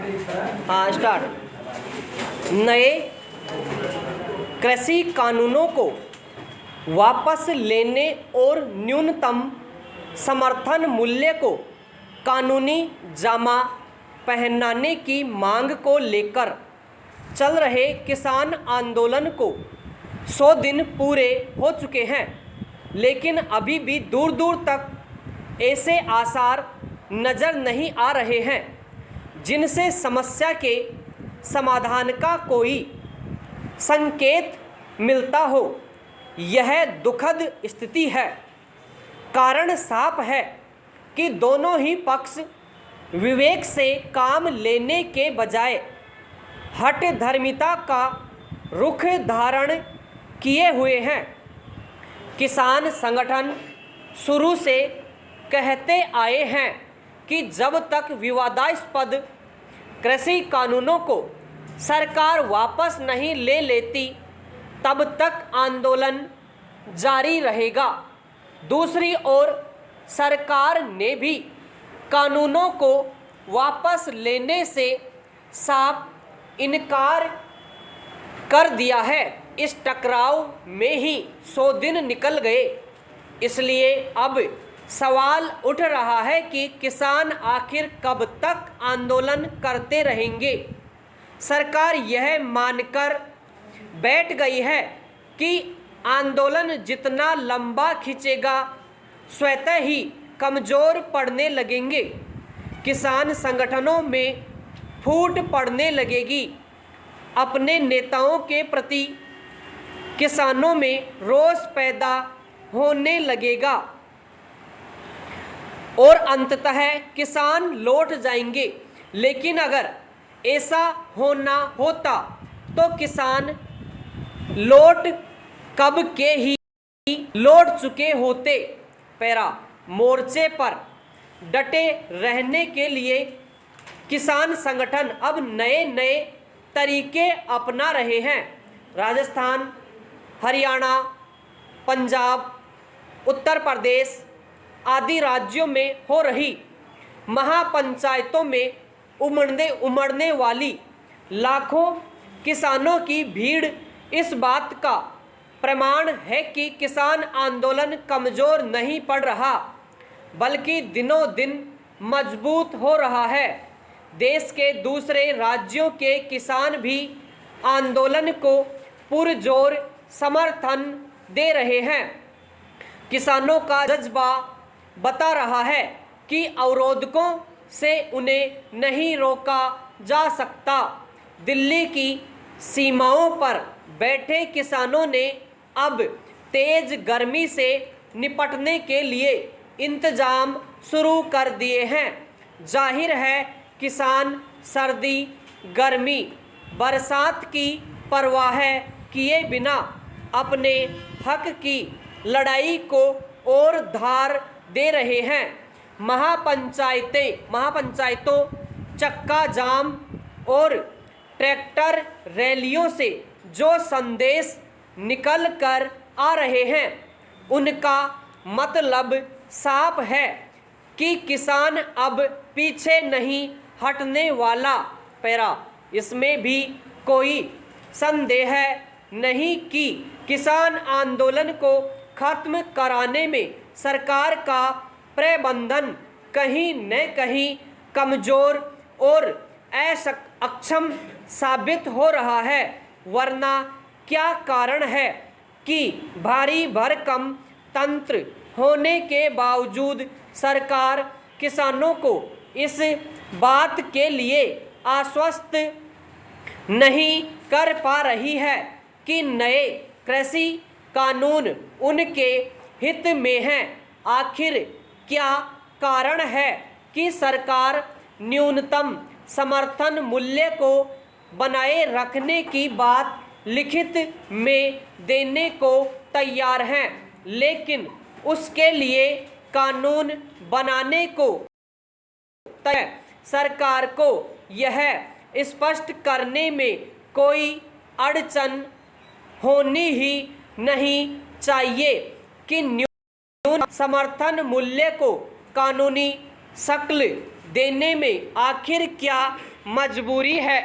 हाँ स्टार्ट। नए कृषि कानूनों को वापस लेने और न्यूनतम समर्थन मूल्य को कानूनी जामा पहनाने की मांग को लेकर चल रहे किसान आंदोलन को 100 दिन पूरे हो चुके हैं, लेकिन अभी भी दूर दूर तक ऐसे आसार नज़र नहीं आ रहे हैं जिनसे समस्या के समाधान का कोई संकेत मिलता हो। यह दुखद स्थिति है। कारण साफ है कि दोनों ही पक्ष विवेक से काम लेने के बजाय हठ धर्मिता का रुख धारण किए हुए हैं। किसान संगठन शुरू से कहते आए हैं कि जब तक विवादास्पद कृषि कानूनों को सरकार वापस नहीं ले लेती तब तक आंदोलन जारी रहेगा। दूसरी ओर सरकार ने भी कानूनों को वापस लेने से साफ इनकार कर दिया है। इस टकराव में ही 100 दिन निकल गए। इसलिए अब सवाल उठ रहा है कि किसान आखिर कब तक आंदोलन करते रहेंगे। सरकार यह मानकर बैठ गई है कि आंदोलन जितना लंबा खींचेगा स्वतः ही कमज़ोर पड़ने लगेंगे। किसान संगठनों में फूट पड़ने लगेगी। अपने नेताओं के प्रति किसानों में रोष पैदा होने लगेगा और अंततः किसान लौट जाएंगे। लेकिन अगर ऐसा होना होता तो किसान लौट कब के ही लौट चुके होते। पैरा मोर्चे पर डटे रहने के लिए किसान संगठन अब नए नए तरीके अपना रहे हैं। राजस्थान, हरियाणा, पंजाब, उत्तर प्रदेश आदि राज्यों में हो रही महापंचायतों में उमड़ने वाली लाखों किसानों की भीड़ इस बात का प्रमाण है कि किसान आंदोलन कमज़ोर नहीं पड़ रहा बल्कि दिनों दिन मजबूत हो रहा है। देश के दूसरे राज्यों के किसान भी आंदोलन को पुरजोर समर्थन दे रहे हैं। किसानों का जज्बा बता रहा है कि अवरोधकों से उन्हें नहीं रोका जा सकता। दिल्ली की सीमाओं पर बैठे किसानों ने अब तेज गर्मी से निपटने के लिए इंतजाम शुरू कर दिए हैं। जाहिर है किसान सर्दी, गर्मी, बरसात की परवाह किए बिना अपने हक की लड़ाई को और धार दे रहे हैं। महापंचायतों, चक्का जाम और ट्रैक्टर रैलियों से जो संदेश निकल कर आ रहे हैं उनका मतलब साफ है कि किसान अब पीछे नहीं हटने वाला। पैरा इसमें भी कोई संदेह नहीं कि किसान आंदोलन को खत्म कराने में सरकार का प्रबंधन कहीं न कहीं कमज़ोर और अक्षम साबित हो रहा है। वरना क्या कारण है कि भारी भरकम तंत्र होने के बावजूद सरकार किसानों को इस बात के लिए आश्वस्त नहीं कर पा रही है कि नए कृषि कानून उनके हित में हैं। आखिर क्या कारण है कि सरकार न्यूनतम समर्थन मूल्य को बनाए रखने की बात लिखित में देने को तैयार है, लेकिन उसके लिए कानून बनाने को सरकार को यह स्पष्ट करने में कोई अड़चन होनी ही नहीं चाहिए कि न्यूनतम समर्थन मूल्य को कानूनी शक्ल देने में आखिर क्या मजबूरी है।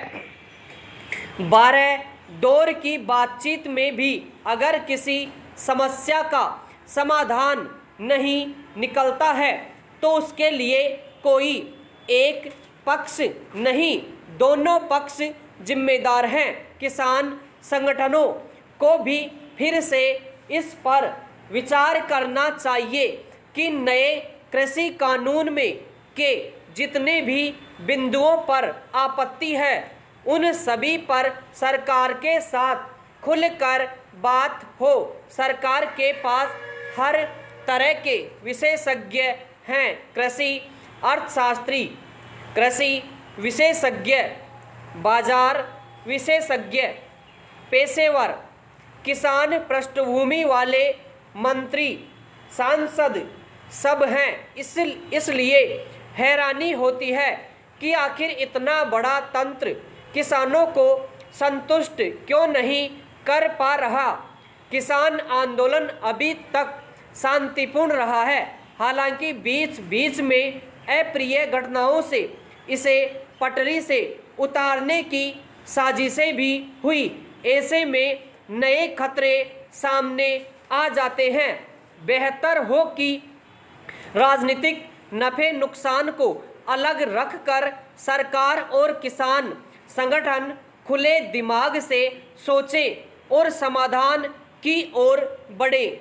12 दौर की बातचीत में भी अगर किसी समस्या का समाधान नहीं निकलता है तो उसके लिए कोई एक पक्ष नहीं, दोनों पक्ष जिम्मेदार हैं। किसान संगठनों को भी फिर से इस पर विचार करना चाहिए कि नए कृषि कानून में के जितने भी बिंदुओं पर आपत्ति है उन सभी पर सरकार के साथ खुलकर बात हो। सरकार के पास हर तरह के विशेषज्ञ हैं, कृषि अर्थशास्त्री, कृषि विशेषज्ञ, बाजार विशेषज्ञ, पेशेवर, किसान पृष्ठभूमि वाले मंत्री, सांसद सब हैं। इसलिए हैरानी होती है कि आखिर इतना बड़ा तंत्र किसानों को संतुष्ट क्यों नहीं कर पा रहा। किसान आंदोलन अभी तक शांतिपूर्ण रहा है, हालांकि बीच बीच में अप्रिय घटनाओं से इसे पटरी से उतारने की साजिशें भी हुई। ऐसे में नए खतरे सामने आ जाते हैं। बेहतर हो कि राजनीतिक नफे नुकसान को अलग रखकर सरकार और किसान संगठन खुले दिमाग से सोचें और समाधान की ओर बढ़ें।